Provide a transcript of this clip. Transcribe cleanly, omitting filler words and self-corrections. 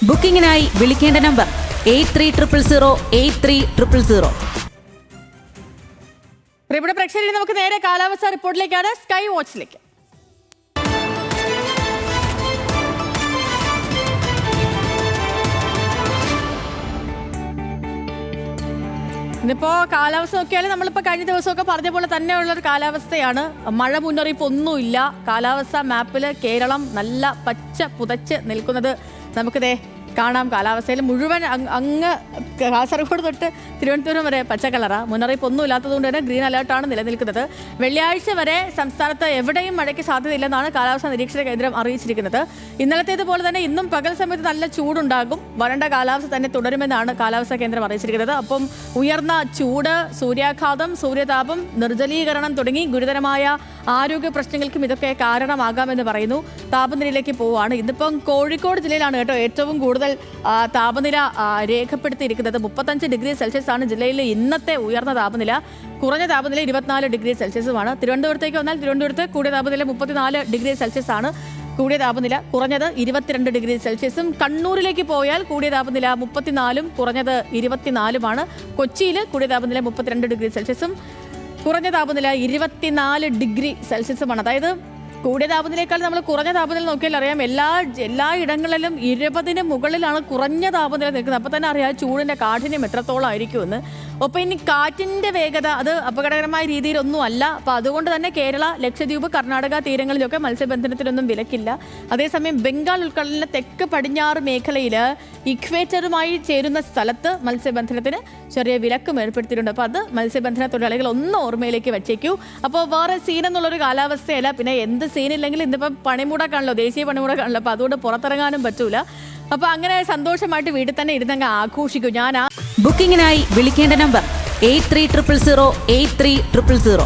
ബുക്കിംഗിനായി വിളിക്കേണ്ട നമ്പർ 8300083000. പ്രിയപ്പെട്ട പ്രേക്ഷകരെ, നമുക്ക് നേരെ കാലാവസ്ഥ റിപ്പോർട്ടിലേക്കാണ്, സ്കൈ വാച്ചിലേക്ക്. ഇന്നിപ്പോ കാലാവസ്ഥ നോക്കിയാൽ നമ്മളിപ്പോ കഴിഞ്ഞ ദിവസമൊക്കെ പറഞ്ഞ പോലെ തന്നെയുള്ള ഒരു കാലാവസ്ഥയാണ്. മഴ മുന്നറിയിപ്പ് ഒന്നുമില്ല. കാലാവസ്ഥ മാപ്പിൽ കേരളം നല്ല പച്ച പുതച്ച് നിൽക്കുന്നത് നമുക്കിതേ കാണാം. കാലാവസ്ഥയിൽ മുഴുവൻ അങ്ങ് കാസർഗോഡ് തൊട്ട് തിരുവനന്തപുരം വരെ പച്ച കളറാ. മുന്നറിയിപ്പ് ഒന്നും ഇല്ലാത്തതുകൊണ്ട് തന്നെ ഗ്രീൻ അലേർട്ടാണ് നിലനിൽക്കുന്നത്. വെള്ളിയാഴ്ച വരെ സംസ്ഥാനത്ത് എവിടെയും മഴയ്ക്ക് സാധ്യതയില്ലെന്നാണ് കാലാവസ്ഥാ നിരീക്ഷണ കേന്ദ്രം അറിയിച്ചിരിക്കുന്നത്. ഇന്നലത്തേതുപോലെ തന്നെ ഇന്നും പകൽ സമയത്ത് നല്ല ചൂടുണ്ടാകും. വരണ്ട കാലാവസ്ഥ തന്നെ തുടരുമെന്നാണ് കാലാവസ്ഥാ കേന്ദ്രം അറിയിച്ചിരിക്കുന്നത്. അപ്പം ഉയർന്ന ചൂട്, സൂര്യാഘാതം, സൂര്യതാപം, നിർജ്ജലീകരണം തുടങ്ങി ഗുരുതരമായ ആരോഗ്യ പ്രശ്നങ്ങൾക്കും ഇതൊക്കെ കാരണമാകാമെന്ന് പറയുന്നു. താപനിലയിലേക്ക് പോവുകയാണ്. ഇന്നിപ്പം കോഴിക്കോട് ജില്ലയിലാണ് കേട്ടോ ഏറ്റവും കൂടുതൽ താപനില രേഖപ്പെടുത്തിയിരിക്കുന്നത്. 35 ഡിഗ്രി സെൽഷ്യസ് ആണ് ജില്ലയിലെ ഇന്നത്തെ ഉയർന്ന താപനില. കുറഞ്ഞ താപനില 24 ഡിഗ്രി സെൽഷ്യസുമാണ്. തിരുവനന്തപുരത്തേക്ക് വന്നാൽ തിരുവനന്തപുരത്ത് കൂടിയ താപനില 34 ഡിഗ്രി സെൽഷ്യസ് ആണ്. കൂടിയ താപനില കുറഞ്ഞത് 22 ഡിഗ്രി സെൽഷ്യസും. കണ്ണൂരിലേക്ക് പോയാൽ കൂടിയ താപനില 34 കുറഞ്ഞത് 24 കൊച്ചിയിൽ കൂടിയ താപനില 32 ഡിഗ്രി സെൽഷ്യസും കുറഞ്ഞ താപനില 24 ഡിഗ്രി സെൽഷ്യസുമാണ്. അതായത് കൂടിയ താപനിലയേക്കാൾ നമ്മൾ കുറഞ്ഞ താപനില നോക്കിയാൽ അറിയാം എല്ലാ ഇടങ്ങളിലും 20-ന് മുകളിലാണ് കുറഞ്ഞ താപനില നിൽക്കുന്നത്. അപ്പോൾ തന്നെ അറിയാം ചൂടിൻ്റെ കാഠിന്യം എത്രത്തോളം ആയിരിക്കുമെന്ന്. ഒപ്പം ഇനി കാറ്റിൻ്റെ വേഗത അത് അപകടകരമായ രീതിയിലൊന്നും അല്ല. അപ്പോൾ അതുകൊണ്ട് തന്നെ കേരള, ലക്ഷദ്വീപ്, കർണാടക തീരങ്ങളിലൊക്കെ മത്സ്യബന്ധനത്തിനൊന്നും വിലക്കില്ല. അതേസമയം ബംഗാൾ ഉൾക്കടലിലെ തെക്ക് പടിഞ്ഞാറ് മേഖലയിൽ ഇക്വേറ്ററുമായി ചേരുന്ന സ്ഥലത്ത് മത്സ്യബന്ധനത്തിന് ചെറിയ വിലക്കും ഏർപ്പെടുത്തിയിട്ടുണ്ട്. അപ്പോൾ അത് മത്സ്യബന്ധന തൊഴിലാളികൾ ഒന്ന് ഓർമ്മയിലേക്ക് വെച്ചേക്കൂ. അപ്പോൾ വേറെ സീൻ എന്നുള്ളൊരു കാലാവസ്ഥയല്ല. പിന്നെ എന്ത് സീനില്ലെങ്കിൽ ഇന്നിപ്പം പണിമുടക്കാണല്ലോ, ദേശീയ പണിമുടക്കാണല്ലോ. അപ്പോൾ അതുകൊണ്ട് പുറത്തിറങ്ങാനും പറ്റൂല. അപ്പോൾ അങ്ങനെ സന്തോഷമായിട്ട് വീട്ടിൽ തന്നെ ഇരുന്നങ്ങ് ആഘോഷിക്കും. ബുക്കിംഗിനായി വിളിക്കേണ്ട നമ്പർ 8300083000.